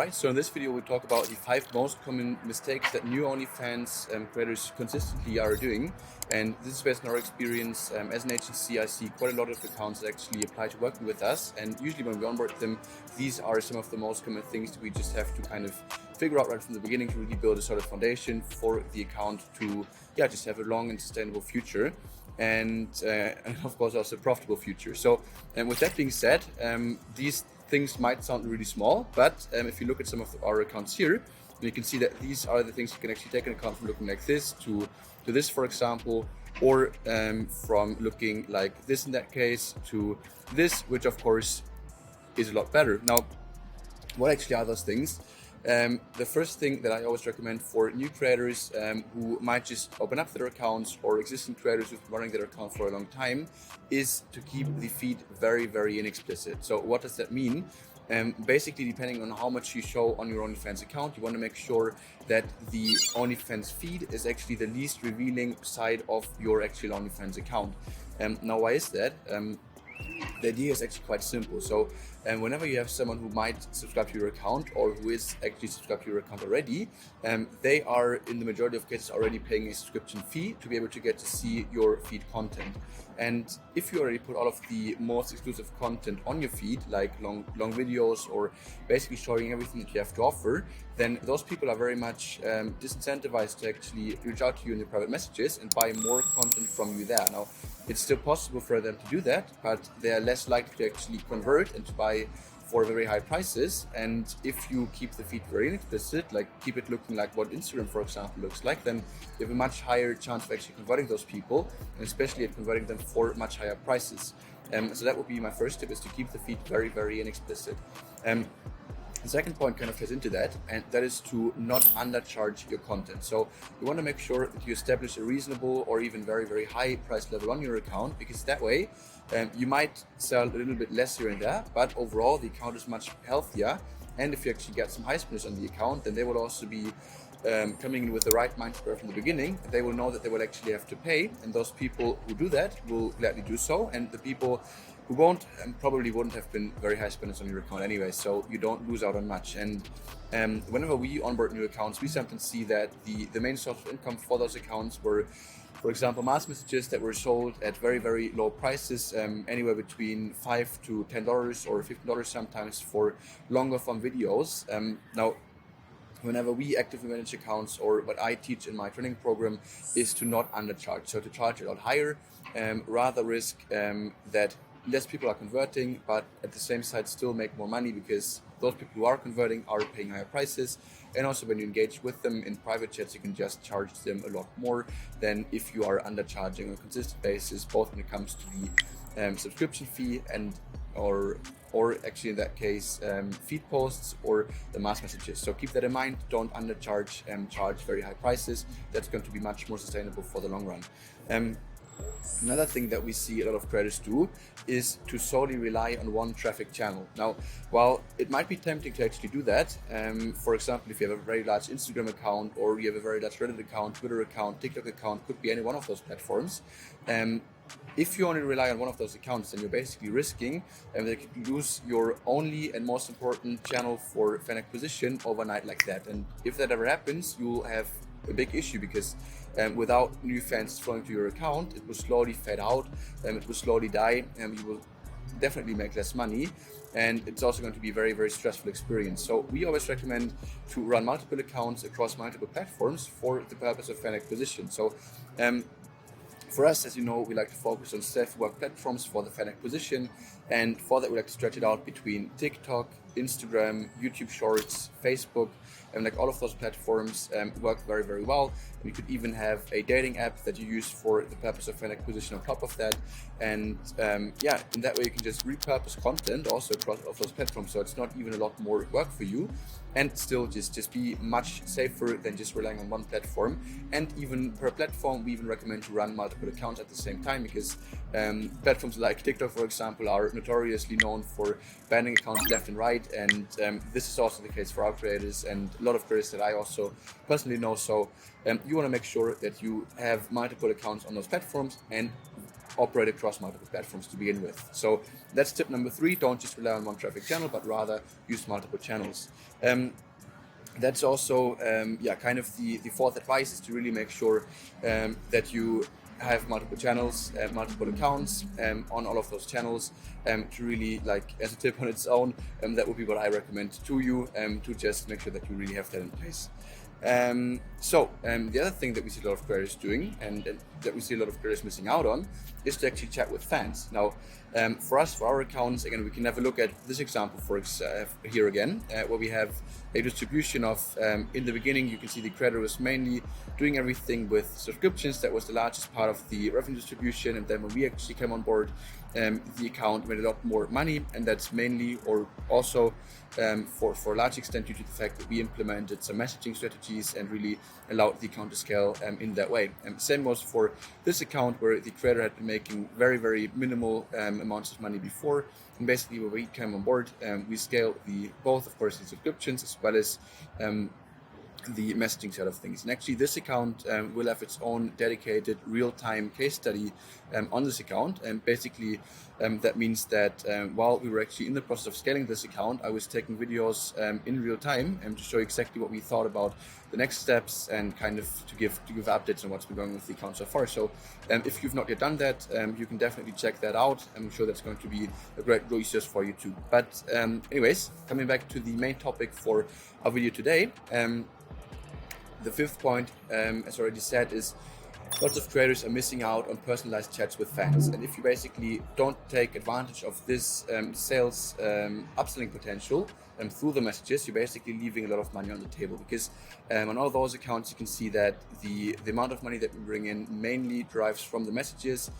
Alright, so in this video we talk about the 5 most common mistakes that new OnlyFans creators consistently are doing. And this is based on our experience. As an agency, I see quite a lot of accounts that actually apply to working with us, and usually when we onboard them, these are some of the most common things that we just have to kind of figure out right from the beginning to really build a solid foundation for the account to just have a long and sustainable future. And of course also a profitable future. So with that being said, these things might sound really small, but if you look at some of our accounts here, you can see that these are the things you can actually take an account from looking like this to this, for example, or from looking like this in that case to this, which of course is a lot better. Now, what actually are those things? The first thing that I always recommend for new creators who might just open up their accounts, or existing creators who've been running their account for a long time, is to keep the feed very, very inexplicit. So what does that mean? Basically, depending on how much you show on your OnlyFans account, you want to make sure that the OnlyFans feed is actually the least revealing side of your actual OnlyFans account. Now, why is that? The idea is actually quite simple. So whenever you have someone who might subscribe to your account, or who is actually subscribed to your account already, they are in the majority of cases already paying a subscription fee to be able to get to see your feed content. And if you already put all of the most exclusive content on your feed, like long videos, or basically showing everything that you have to offer, then those people are very much disincentivized to actually reach out to you in your private messages and buy more content from you there. Now, it's still possible for them to do that, but they are less likely to actually convert and to buy for very high prices. And if you keep the feed very inexplicit, like keep it looking like what Instagram, for example, looks like, then you have a much higher chance of actually converting those people, and especially at converting them for much higher prices. So that would be my first tip, is to keep the feed very, very inexplicit. The second point kind of ties into that, and that is to not undercharge your content. So you want to make sure that you establish a reasonable or even very, very high price level on your account, because that way you might sell a little bit less here and there, but overall the account is much healthier. And if you actually get some high spenders on the account, then they will also be coming in with the right mindset from the beginning. They will know that they will actually have to pay, and those people who do that will gladly do so, and the people who won't probably wouldn't have been very high spenders on your account anyway, so you don't lose out on much. And whenever we onboard new accounts, we sometimes see that the main source of income for those accounts were, for example, mass messages that were sold at very, very low prices, anywhere between $5 to $10 or $15 sometimes for longer form videos. Now, whenever we actively manage accounts, or what I teach in my training program, is to not undercharge. So to charge a lot higher, rather risk that less people are converting, but at the same side still make more money, because those people who are converting are paying higher prices. And also when you engage with them in private chats, you can just charge them a lot more than if you are undercharging on a consistent basis, both when it comes to the subscription fee and or actually in that case feed posts or the mass messages. So keep that in mind. Don't undercharge and charge very high prices. That's going to be much more sustainable for the long run. Another thing that we see a lot of creators do is to solely rely on one traffic channel. Now, while it might be tempting to actually do that, for example, if you have a very large Instagram account, or you have a very large Reddit account, Twitter account, TikTok account, could be any one of those platforms. If you only rely on one of those accounts, then you're basically risking that you could lose your only and most important channel for fan acquisition overnight like that. And if that ever happens, you'll have a big issue, because without new fans flowing to your account, it will slowly fade out, it will slowly die, and you will definitely make less money, and it's also going to be a very, very stressful experience. So we always recommend to run multiple accounts across multiple platforms for the purpose of fan acquisition. So for us, as you know, we like to focus on self-work platforms for the fan acquisition, and for that we like to stretch it out between TikTok, Instagram, YouTube Shorts, Facebook, and like all of those platforms work very, very well. And you could even have a dating app that you use for the purpose of fan acquisition on top of that. And in that way you can just repurpose content also across all of those platforms. So it's not even a lot more work for you, and still just be much safer than just relying on one platform. And even per platform, we even recommend to run multiple accounts at the same time, because platforms like TikTok, for example, are notoriously known for banning accounts left and right, and this is also the case for our creators and a lot of creators that I also personally know. So you want to make sure that you have multiple accounts on those platforms, and operate across multiple platforms to begin with. So that's tip number 3. Don't just rely on one traffic channel, but rather use multiple channels. That's also kind of the fourth advice is to really make sure that you have multiple channels, multiple accounts on all of those channels to really, like, as a tip on its own, that would be what I recommend to you, to just make sure that you really have that in place. The other thing that we see a lot of creators doing and that we see a lot of creators missing out on is to actually chat with fans. Now, for us, for our accounts, again, we can have a look at this example here again, where we have a distribution of, in the beginning, you can see the creator was mainly doing everything with subscriptions. That was the largest part of the revenue distribution. And then when we actually came on board, the account made a lot more money, and that's mainly, or also for a large extent, due to the fact that we implemented some messaging strategies and really allowed the account to scale in that way. Same was for this account, where the creator had been making very, very minimal amounts of money before. And basically, when we came on board, we scaled both, of course, the subscriptions as well as the messaging side of things. And actually, this account will have its own dedicated real-time case study on this account. And basically, that means that while we were actually in the process of scaling this account, I was taking videos in real time to show exactly what we thought about the next steps and kind of to give updates on what's been going on with the account so far. So if you've not yet done that, you can definitely check that out. I'm sure that's going to be a great resource for you too. But anyways, coming back to the main topic for our video today, the fifth point, as already said, is lots of creators are missing out on personalized chats with fans. And if you basically don't take advantage of this sales upselling potential through the messages, you're basically leaving a lot of money on the table, because on all those accounts you can see that the amount of money that we bring in mainly derives from the messages,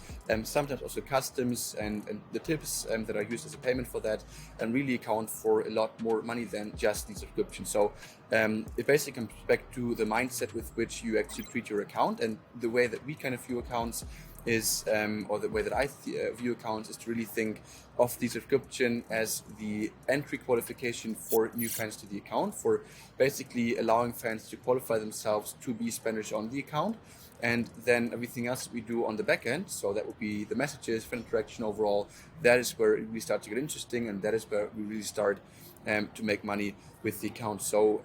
sometimes also customs and the tips that are used as a payment for that, and really account for a lot more money than just the subscription. So it basically comes back to the mindset with which you actually treat your account. And the way that we kind of view accounts is, or the way that I view accounts, is to really think of the subscription as the entry qualification for new fans to the account, for basically allowing fans to qualify themselves to be spenders on the account. And then everything else we do on the back end, so that would be the messages, fan interaction overall, that is where it really starts to get interesting, and that is where we really start to make money with the account. So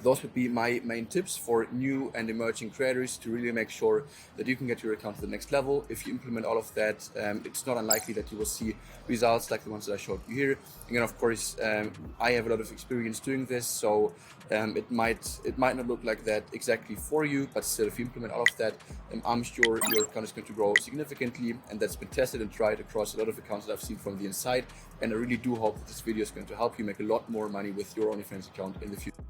those would be my main tips for new and emerging creators to really make sure that you can get your account to the next level. If you implement all of that, it's not unlikely that you will see results like the ones that I showed you here. Again, of course, I have a lot of experience doing this, so it might not look like that exactly for you, but still, if you implement all of that, I'm sure your account is going to grow significantly, and that's been tested and tried across a lot of accounts that I've seen from the inside. And I really do hope that this video is going to help you make a lot more money with your OnlyFans account in the future.